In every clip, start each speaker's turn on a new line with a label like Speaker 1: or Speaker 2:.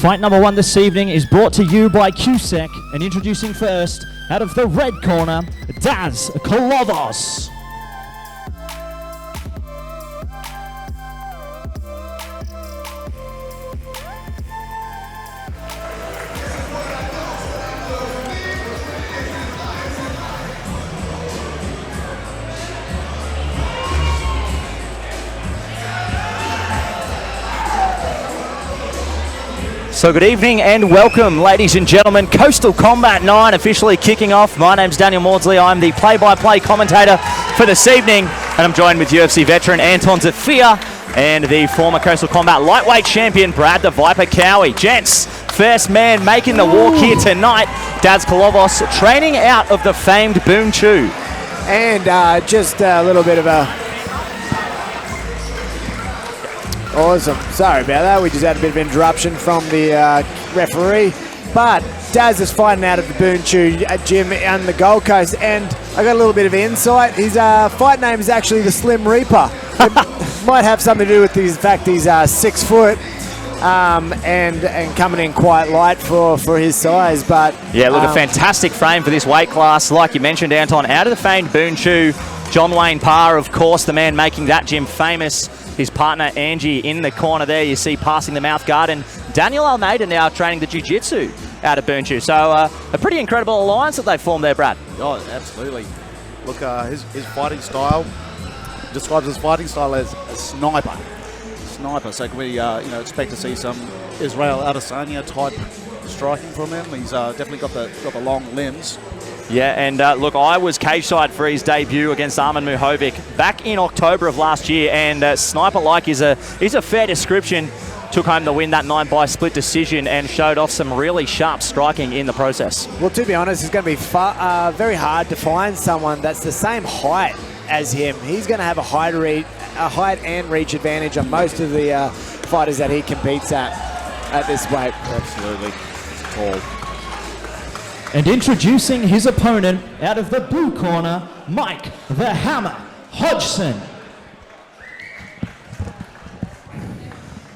Speaker 1: Fight number one this evening is brought to you by QSEC, and introducing first, out of the red corner, Dazz, Kolovoz. So good evening and welcome, ladies and gentlemen. Coastal Combat 9 officially kicking off. My name's Daniel Maudsley. I'm the play-by-play commentator for this evening, and I'm joined with UFC veteran Anton Zafir and the former Coastal Combat lightweight champion Brad the Viper Cowie. Gents, first man making the walk here tonight, Dazz Kolovoz, training out of the famed Boon Chu.
Speaker 2: And just a little bit of a... Awesome. Sorry about that. We just had a bit of interruption from the referee. But Dazz is fighting out of the Boon Chu gym on the Gold Coast, and I got a little bit of insight. His fight name is actually the Slim Reaper. It might have something to do with the fact he's 6 foot and coming in quite light for his size. But
Speaker 1: yeah, look, a fantastic frame for this weight class. Like you mentioned, Anton, out of the famed Boon Chu, John Wayne Parr, of course, the man making that gym famous. His partner, Angie, in the corner there, you see, passing the mouth guard. And Daniel Almeida now training the jiu-jitsu out of Boon Chu. So a pretty incredible alliance that they've formed there, Brad.
Speaker 3: Oh, absolutely. Look, his fighting style, describes his fighting style as a sniper. So can we expect to see some Israel Adesanya type striking from him? He's definitely got the long limbs.
Speaker 1: Yeah, and look, I was cage-side for his debut against Arman Muhovic back in October of last year, and sniper-like is a fair description. Took home the win that night by split decision and showed off some really sharp striking in the process.
Speaker 2: Well, to be honest, it's going to be very hard to find someone that's the same height as him. He's going to have a height and reach advantage on most of the fighters that he competes at this weight.
Speaker 3: Absolutely. It's tall.
Speaker 1: And introducing his opponent out of the blue corner, Mike the Hammer Hodgson.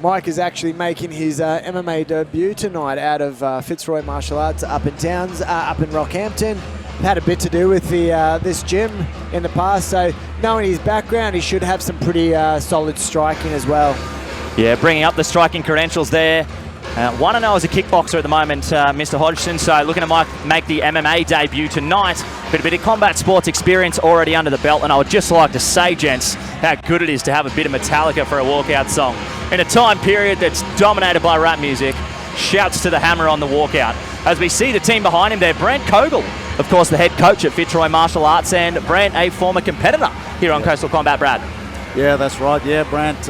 Speaker 2: Mike is actually making his MMA debut tonight out of Fitzroy Martial Arts up in Rockhampton. Had a bit to do with this gym in the past, so knowing his background, he should have some pretty solid striking as well.
Speaker 1: Yeah, bringing up the striking credentials there. 1-0 as a kickboxer at the moment, Mr. Hodgson, so looking to make the MMA debut tonight. But a bit of combat sports experience already under the belt, and I would just like to say, gents, how good it is to have a bit of Metallica for a walkout song. In a time period that's dominated by rap music, shouts to the Hammer on the walkout. As we see the team behind him there, Brant Kogel, of course the head coach at Fitzroy Martial Arts, and Brant, a former competitor here on Coastal Combat, Brad.
Speaker 3: Yeah, that's right. Yeah, Brant,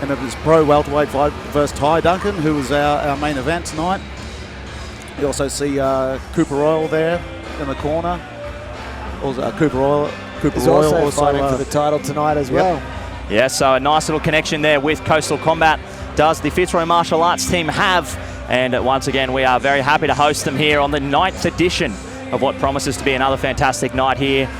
Speaker 3: and it was pro welterweight fight versus Ty Duncan, who was our main event tonight. You also see Cooper Royal there in the corner. Also, Cooper Royal
Speaker 2: also fighting for the title tonight as well.
Speaker 1: Yeah, so a nice little connection there with Coastal Combat does the Fitzroy Martial Arts team have. And once again, we are very happy to host them here on the 9th edition of what promises to be another fantastic night here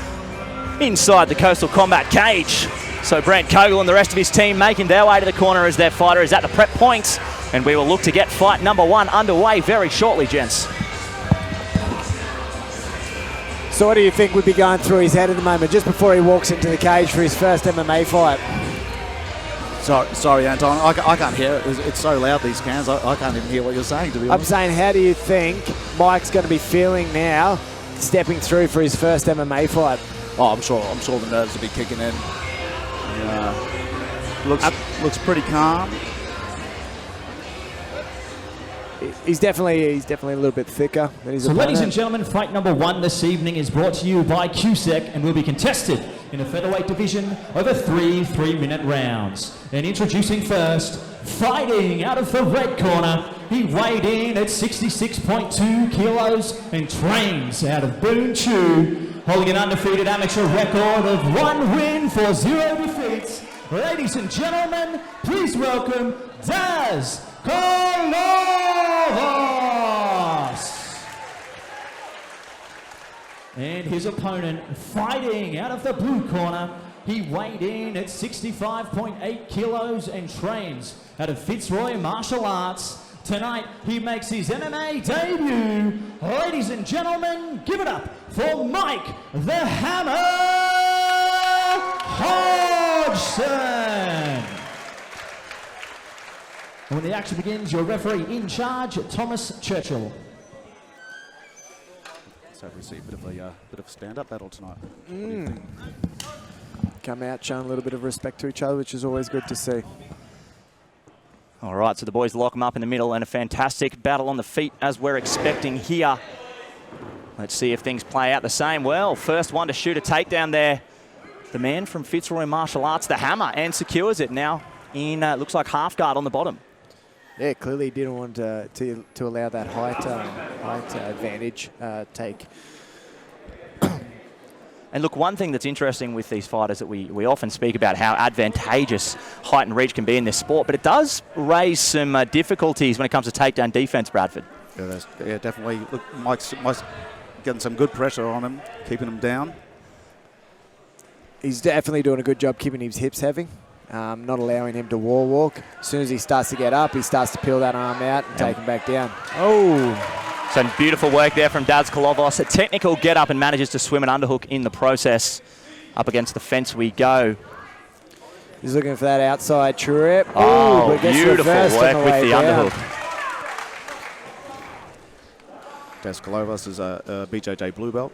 Speaker 1: inside the Coastal Combat cage. So Brant Kogel and the rest of his team making their way to the corner as their fighter is at the prep point. And we will look to get fight number one underway very shortly, gents.
Speaker 2: So what do you think would be going through his head at the moment, just before he walks into the cage for his first MMA fight?
Speaker 3: Sorry, Anton, I can't hear it. It's so loud, these cans. I can't even hear what you're saying, to be honest.
Speaker 2: I'm saying, how do you think Mike's going to be feeling now, stepping through for his first MMA fight?
Speaker 3: Oh, I'm sure the nerves will be kicking in. Looks pretty calm.
Speaker 2: He's definitely a little bit thicker than his opponent.
Speaker 1: Ladies and gentlemen, fight number one this evening is brought to you by QSEC and will be contested in a featherweight division over 3 3-minute rounds. And introducing first, fighting out of the red corner, he weighed in at 66.2 kilos and trains out of Boon Chu, holding an undefeated amateur record of 1 win for 0 defeats. Ladies and gentlemen, please welcome Dazz Kolovoz. And his opponent, fighting out of the blue corner,
Speaker 4: He weighed in at 65.8 kilos and trains out of Fitzroy Martial Arts. Tonight, he makes his MMA debut. Ladies and gentlemen, give it up for Mike the Hammer Hodgson. And when the action begins, your referee in charge, Thomas Churchill.
Speaker 3: So we see a bit of a stand-up battle tonight. What do you think?
Speaker 2: Come out showing a little bit of respect to each other, which is always good to see.
Speaker 1: All right, so the boys lock them up in the middle and a fantastic battle on the feet as we're expecting here. Let's see if things play out the same. Well, first one to shoot a takedown there. The man from Fitzroy Martial Arts, the Hammer, and secures it now in, looks like half guard on the bottom.
Speaker 2: Yeah, clearly didn't want to allow that height advantage take.
Speaker 1: And look, one thing that's interesting with these fighters that we often speak about how advantageous height and reach can be in this sport, but it does raise some difficulties when it comes to takedown defense, Bradford.
Speaker 3: Yeah, definitely. Look, Mike's getting some good pressure on him, keeping him down.
Speaker 2: He's definitely doing a good job keeping his hips heavy, not allowing him to wall walk. As soon as he starts to get up, he starts to peel that arm out and take him back down. Oh!
Speaker 1: Some beautiful work there from Dazz Kolovoz. A technical get up and manages to swim an underhook in the process. Up against the fence we go.
Speaker 2: He's looking for that outside trip.
Speaker 1: Oh, beautiful work with the underhook.
Speaker 3: Dazz Kolovoz is a BJJ blue belt.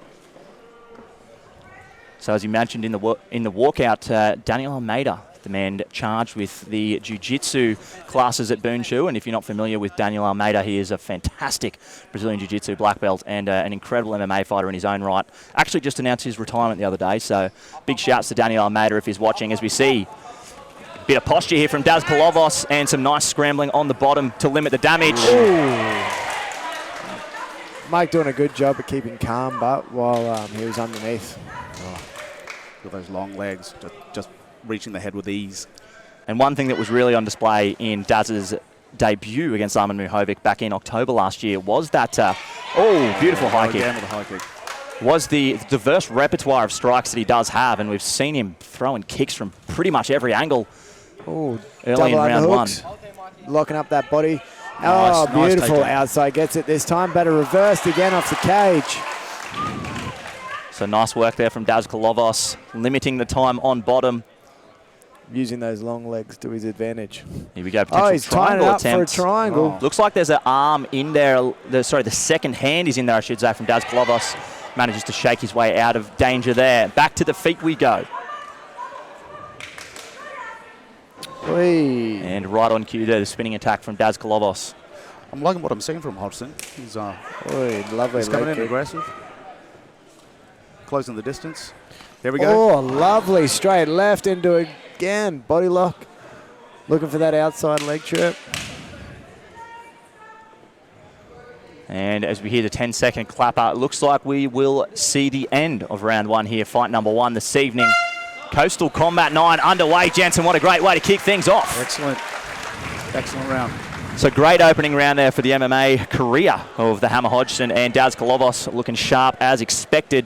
Speaker 1: So as you mentioned in the walkout, Daniel Almeida, the man charged with the jiu-jitsu classes at Boonshu. And if you're not familiar with Daniel Almeida, he is a fantastic Brazilian jiu-jitsu black belt and an incredible MMA fighter in his own right. Actually just announced his retirement the other day, so big shouts to Daniel Almeida if he's watching, as we see a bit of posture here from Dazz Kolovoz and some nice scrambling on the bottom to limit the damage.
Speaker 2: Ooh. Mike doing a good job of keeping calm, but while he was underneath.
Speaker 3: With those long legs, just reaching the head with ease.
Speaker 1: And one thing that was really on display in Dazz's debut against Arman Muhovic back in October last year was that, beautiful high kick.
Speaker 3: Again with a high kick.
Speaker 1: Was the diverse repertoire of strikes that he does have, and we've seen him throwing kicks from pretty much every angle early in round one.
Speaker 2: Locking up that body.
Speaker 3: Nice,
Speaker 2: beautiful
Speaker 3: nice
Speaker 2: outside. Gets it this time, better reversed again off the cage.
Speaker 1: So nice work there from Dazz Kolovoz, limiting the time on bottom.
Speaker 2: Using those long legs to his advantage.
Speaker 1: Here we go, potential
Speaker 2: he's tying it up
Speaker 1: attempt.
Speaker 2: for a triangle.
Speaker 1: Oh. Looks like there's an arm in there. The second hand is in there, I should say, from Dazz Kolovoz. Manages to shake his way out of danger there. Back to the feet we go.
Speaker 2: Whee.
Speaker 1: And right on cue there, the spinning attack from Dazz Kolovoz.
Speaker 3: I'm liking what I'm seeing from Hodgson. He's
Speaker 2: lovely.
Speaker 3: he's coming in aggressive. Closing the distance. There we go.
Speaker 2: Oh, lovely. Straight left into again. Body lock. Looking for that outside leg trip.
Speaker 1: And as we hear the 10-second clapper, it looks like we will see the end of round one here. Fight number one this evening. Coastal Combat 9 underway, Jensen. What a great way to kick things off.
Speaker 3: Excellent. Excellent round.
Speaker 1: So great opening round there for the MMA career of the Hammer Hodgson, and Dazz Kolovoz looking sharp as expected.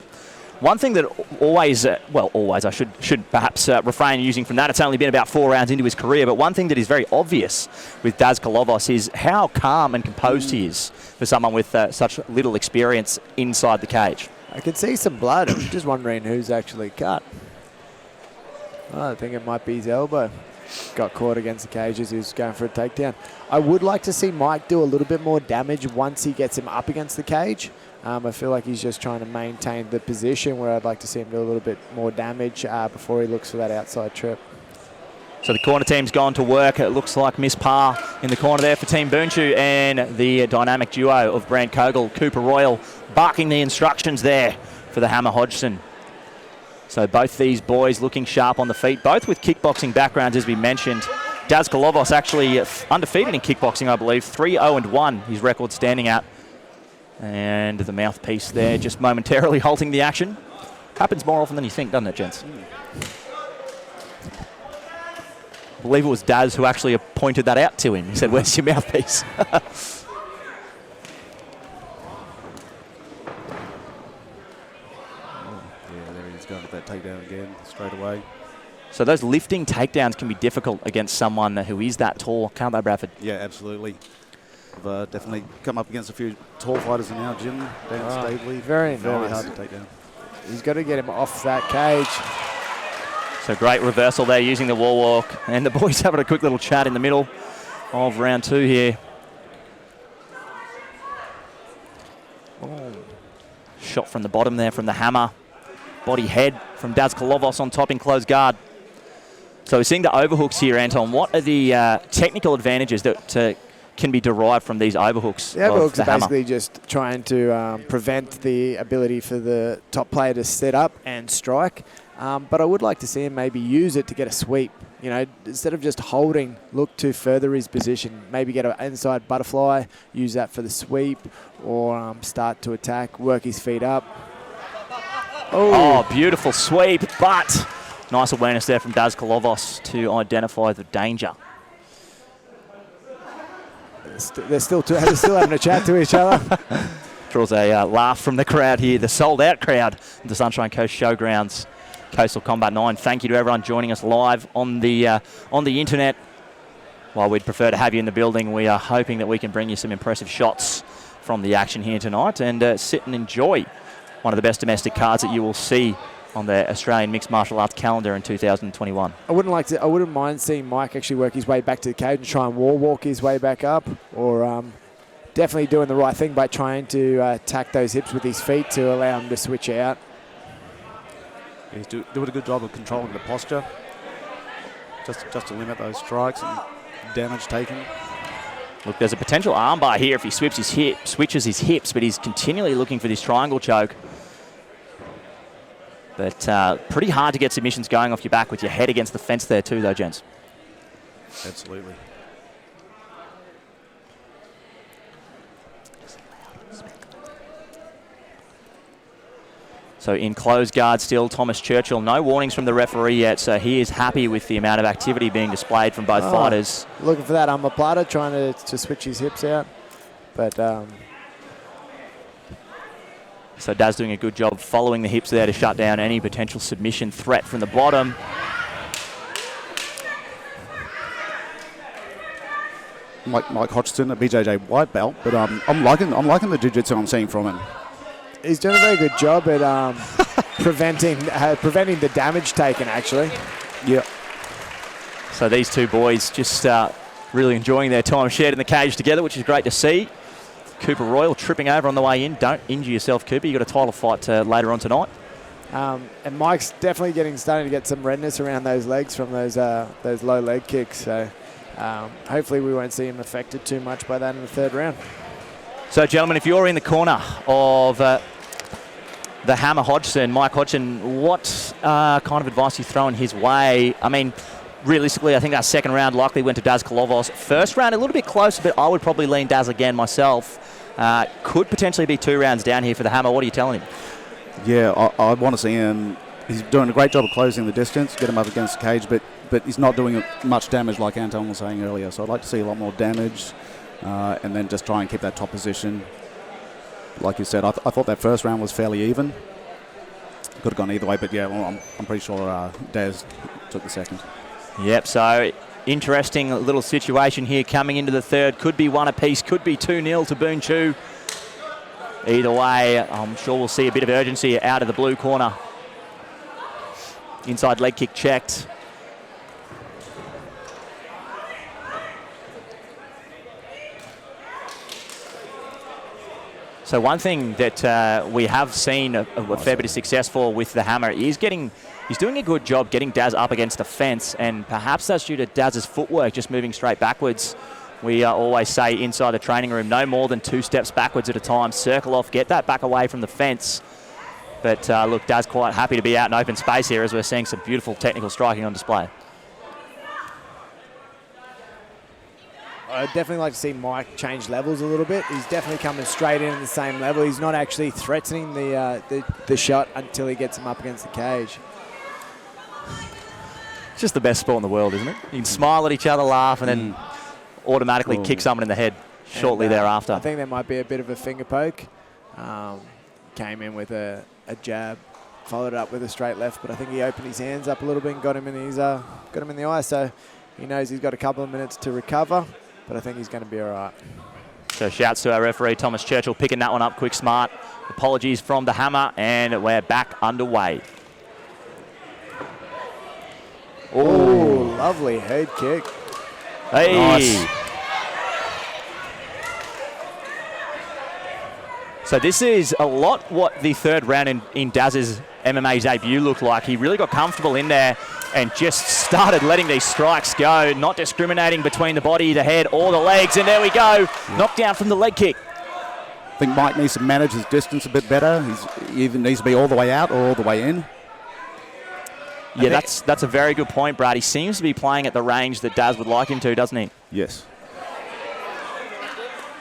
Speaker 1: One thing that always, I should perhaps refrain using from that. It's only been about 4 rounds into his career, but one thing that is very obvious with Dazz Kolovoz is how calm and composed he is for someone with such little experience inside the cage.
Speaker 2: I can see some blood. I'm just wondering who's actually cut. I think it might be his elbow. Got caught against the cage as he was going for a takedown. I would like to see Mike do a little bit more damage once he gets him up against the cage. I feel like he's just trying to maintain the position where I'd like to see him do a little bit more damage before he looks for that outside trip.
Speaker 1: So the corner team's gone to work. It looks like Miss Parr in the corner there for Team Boonshu, and the dynamic duo of Brant Kogel, Cooper Royal, barking the instructions there for the Hammer Hodgson. So both these boys looking sharp on the feet, both with kickboxing backgrounds, as we mentioned. Dazz Kolovoz actually undefeated in kickboxing, I believe. 3-0-1, his record standing at. And the mouthpiece there just momentarily halting the action. Happens more often than you think, doesn't it, gents? I believe it was Dazz who actually pointed that out to him. He said, "Where's your mouthpiece?"
Speaker 3: Yeah, there he's going with that takedown again, straight away.
Speaker 1: So those lifting takedowns can be difficult against someone who is that tall, can't they, Bradford?
Speaker 3: Yeah, absolutely. We've definitely come up against a few tall fighters in our gym. Dan Stabley.
Speaker 2: Very
Speaker 3: Very
Speaker 2: nice.
Speaker 3: hard to take down.
Speaker 2: He's got to get him off that cage.
Speaker 1: So great reversal there using the wall walk. And the boys having a quick little chat in the middle of round 2 here. Oh. Shot from the bottom there from the hammer. Body head from Dazz Kolovoz on top in close guard. So we're seeing the overhooks here, Anton. What are the technical advantages that can be derived from these overhooks?
Speaker 2: The overhooks are basically just trying to prevent the ability for the top player to set up and strike. But I would like to see him maybe use it to get a sweep. You know, instead of just holding, look to further his position. Maybe get an inside butterfly, use that for the sweep, or start to attack, work his feet up.
Speaker 1: Oh, beautiful sweep, but nice awareness there from Dazz Kolovoz to identify the danger.
Speaker 2: They're still having a chat to each other.
Speaker 1: Draws a laugh from the crowd here, the sold-out crowd at the Sunshine Coast Showgrounds, Coastal Combat 9. Thank you to everyone joining us live on the internet. While we'd prefer to have you in the building, we are hoping that we can bring you some impressive shots from the action here tonight and sit and enjoy one of the best domestic cards that you will see on the Australian Mixed Martial Arts calendar in 2021.
Speaker 2: I wouldn't mind seeing Mike actually work his way back to the cage and try and wall walk his way back up, or definitely doing the right thing by trying to attack those hips with his feet to allow him to switch out.
Speaker 3: He's doing a good job of controlling the posture, just to limit those strikes and damage taken.
Speaker 1: Look, there's a potential armbar here if he switches his hips, but he's continually looking for this triangle choke. But pretty hard to get submissions going off your back with your head against the fence there too, though, gents.
Speaker 3: Absolutely.
Speaker 1: So in close guard still, Thomas Churchill. No warnings from the referee yet, so he is happy with the amount of activity being displayed from both fighters.
Speaker 2: Looking for that omoplata, trying to switch his hips out. But
Speaker 1: so Dazz doing a good job following the hips there to shut down any potential submission threat from the bottom.
Speaker 3: Mike Hodgson, a BJJ white belt, but I'm liking the jiu-jitsu I'm seeing from him.
Speaker 2: He's doing a very good job at preventing the damage taken, actually.
Speaker 3: Yeah.
Speaker 1: So these two boys just really enjoying their time shared in the cage together, which is great to see. Cooper Royal tripping over on the way in. Don't injure yourself, Cooper. You've got a title fight later on tonight.
Speaker 2: And Mike's definitely starting to get some redness around those legs from those low leg kicks. So hopefully we won't see him affected too much by that in the third round.
Speaker 1: So, gentlemen, if you're in the corner of the hammer Hodgson, Mike Hodgson, what kind of advice are you throwing his way? I mean, realistically, I think that second round likely went to Dazz Kolovoz. First round, a little bit closer, but I would probably lean Dazz again myself. Could potentially be 2 rounds down here for the hammer. What are you telling him?
Speaker 3: Yeah, I want to see him. He's doing a great job of closing the distance, get him up against the cage, but he's not doing much damage like Anton was saying earlier. So I'd like to see a lot more damage and then just try and keep that top position. Like you said, I thought that first round was fairly even. Could have gone either way, but yeah, well, I'm pretty sure Dazz took the second.
Speaker 1: Yep, so interesting little situation here coming into the third. Could be 1 apiece, could be 2-0 to Boon Chu. Either way, I'm sure we'll see a bit of urgency out of the blue corner. Inside leg kick checked. So one thing that we have seen a fair bit of success for with the hammer is he's doing a good job getting Dazz up against the fence, and perhaps that's due to Dazz's footwork, just moving straight backwards. We always say inside the training room, no more than 2 steps backwards at a time. Circle off, get that back away from the fence. But look, Dazz quite happy to be out in open space here as we're seeing some beautiful technical striking on display.
Speaker 2: I'd definitely like to see Mike change levels a little bit. He's definitely coming straight in at the same level. He's not actually threatening the shot until he gets him up against the cage.
Speaker 1: It's just the best sport in the world, isn't it? You can smile at each other, laugh, and then automatically kick someone in the head shortly thereafter.
Speaker 2: I think there might be a bit of a finger poke. Came in with a jab followed it up with a straight left, but I think he opened his hands up a little bit and got him in the eye. So he knows he's got a couple of minutes to recover, but I think he's going to be all right.
Speaker 1: So shouts to our referee, Thomas Churchill, picking that one up quick, smart. Apologies from the Hammer, and we're back underway.
Speaker 2: Oh, lovely head kick.
Speaker 1: Hey.
Speaker 2: Nice.
Speaker 1: So this is a lot what the third round in Dazz's MMA debut looked like. He really got comfortable in there and just started letting these strikes go, not discriminating between the body, the head, or the legs. And there we go, knocked down from the leg kick.
Speaker 3: I think Mike needs to manage his distance a bit better. He either needs to be all the way out or all the way in.
Speaker 1: Yeah, that's a very good point, Brad. He seems to be playing at the range that Dazz would like him to, doesn't he?
Speaker 3: Yes.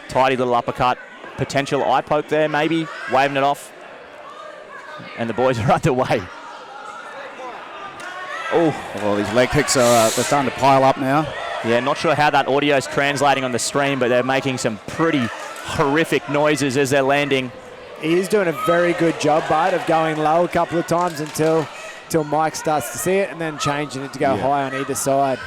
Speaker 1: Tidy little uppercut. Potential eye poke there, maybe. Waving it off. And the boys are underway. Oh,
Speaker 3: well, these leg kicks are they're starting to pile up now.
Speaker 1: Yeah, not sure how that audio is translating on the stream, but they're making some pretty horrific noises as they're landing.
Speaker 2: He is doing a very good job, Bart, of going low a couple of times until Mike starts to see it and then changing it to go high on either side.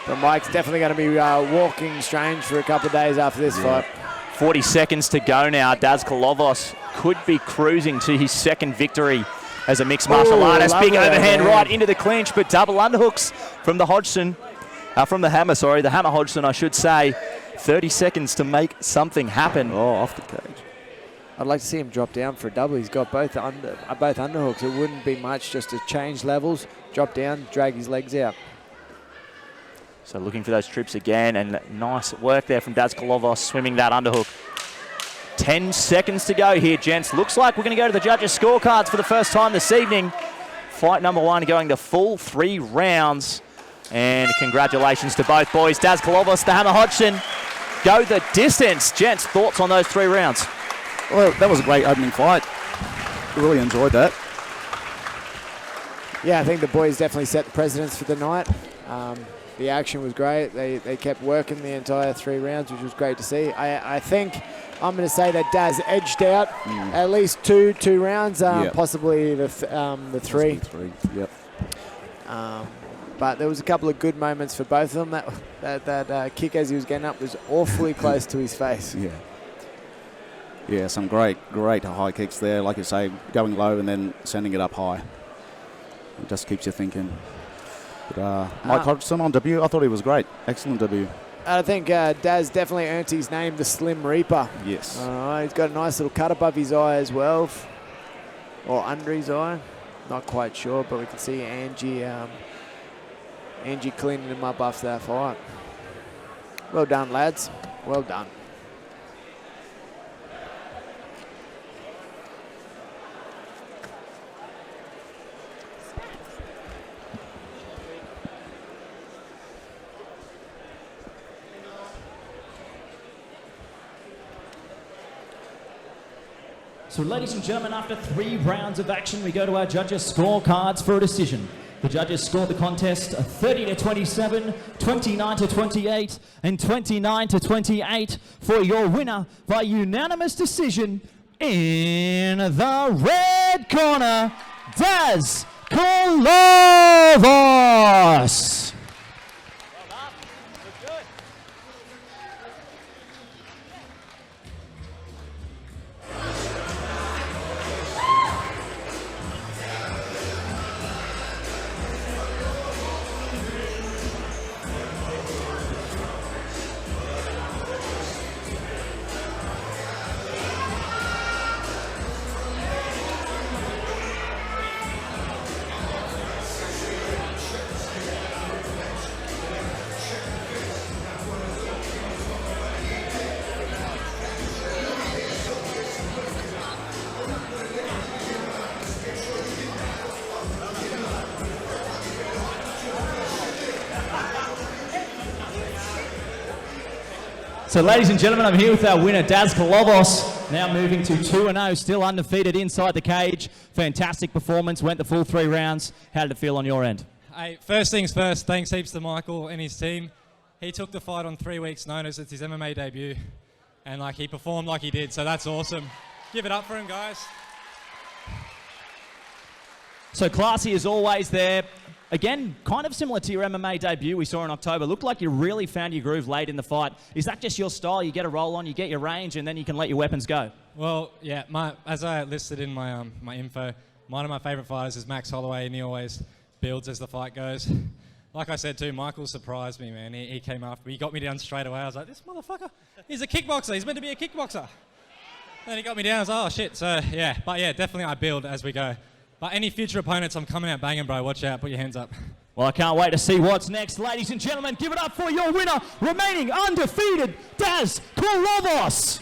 Speaker 2: But Mike's definitely going to be walking strange for a couple of days after this fight.
Speaker 1: 40 seconds to go now. Dazz Kolovoz could be cruising to his second victory as a mixed martial artist. Big overhand right into the clinch, but double underhooks from the Hodgson, from the Hammer, sorry. The Hammer Hodgson, I should say. 30 seconds to make something happen.
Speaker 3: Oh, off the cage.
Speaker 2: I'd like to see him drop down for a double. He's got both underhooks. It wouldn't be much just to change levels, drop down, drag his legs out.
Speaker 1: So looking for those trips again, and nice work there from Dazz Kolovoz, swimming that underhook. 10 seconds to go here, gents. Looks like we're going to go to the judges' scorecards for the first time this evening. Fight number 1 going the full 3 rounds. And congratulations to both boys. Dazz Kolovoz, the Hammer Hodgson, go the distance. Gents, thoughts on those 3 rounds?
Speaker 3: Well, that was a great opening fight. Really enjoyed that.
Speaker 2: Yeah, I think the boys definitely set the precedence for the night. The action was great. They kept working the entire 3 rounds, which was great to see. I think I'm going to say that Dazz edged out at least two rounds, possibly the 3.
Speaker 3: Possibly 3, yep.
Speaker 2: But there was a couple of good moments for both of them. That kick as he was getting up was awfully close to his face.
Speaker 3: Yeah, some great high kicks there. Like you say, going low and then sending it up high. It just keeps you thinking. But Mike Hodgson on debut, I thought he was great. Excellent debut.
Speaker 2: I think Dazz definitely earned his name, the Slim Reaper.
Speaker 3: Yes.
Speaker 2: He's got a nice little cut above his eye as well, or under his eye. Not quite sure, but we can see Angie cleaning him up after that fight. Well done, lads. Well done.
Speaker 4: So ladies and gentlemen, after 3 rounds of action, we go to our judges' scorecards for a decision. The judges scored the contest 30-27, 29-28, and 29-28 for your winner by unanimous decision in the red corner, Dazz Kolovoz. So ladies and gentlemen, I'm here with our winner, Dazz Kolovoz, now moving to 2-0, still undefeated inside the cage. Fantastic performance, went the full 3 rounds. How did it feel on your end?
Speaker 5: Hey, first things first, thanks heaps to Michael and his team. he took the fight on 3 weeks' notice. It's his MMA debut, and like he performed like he did, so that's awesome. Give it up for him, guys.
Speaker 1: So classy as always there. Again, kind of similar to your MMA debut we saw in October. Looked like you really found your groove late in the fight. Is that just your style? You get a roll on, you get your range, and then you can let your weapons go?
Speaker 5: Well, yeah, as I listed in my my info, one of my favourite fighters is Max Holloway, and he always builds as the fight goes. Like I said too, Michael surprised me, man. He came after me. He got me down straight away. I was like, this motherfucker, he's a kickboxer. He's meant to be a kickboxer. Then he got me down. I was like, oh, shit. So, yeah. But, yeah, definitely I build as we go. But any future opponents, I'm coming out banging, bro. Watch out. Put your hands up.
Speaker 1: Well, I can't wait to see what's next. Ladies and gentlemen, give it up for your winner, remaining undefeated, Dazz Kolovoz.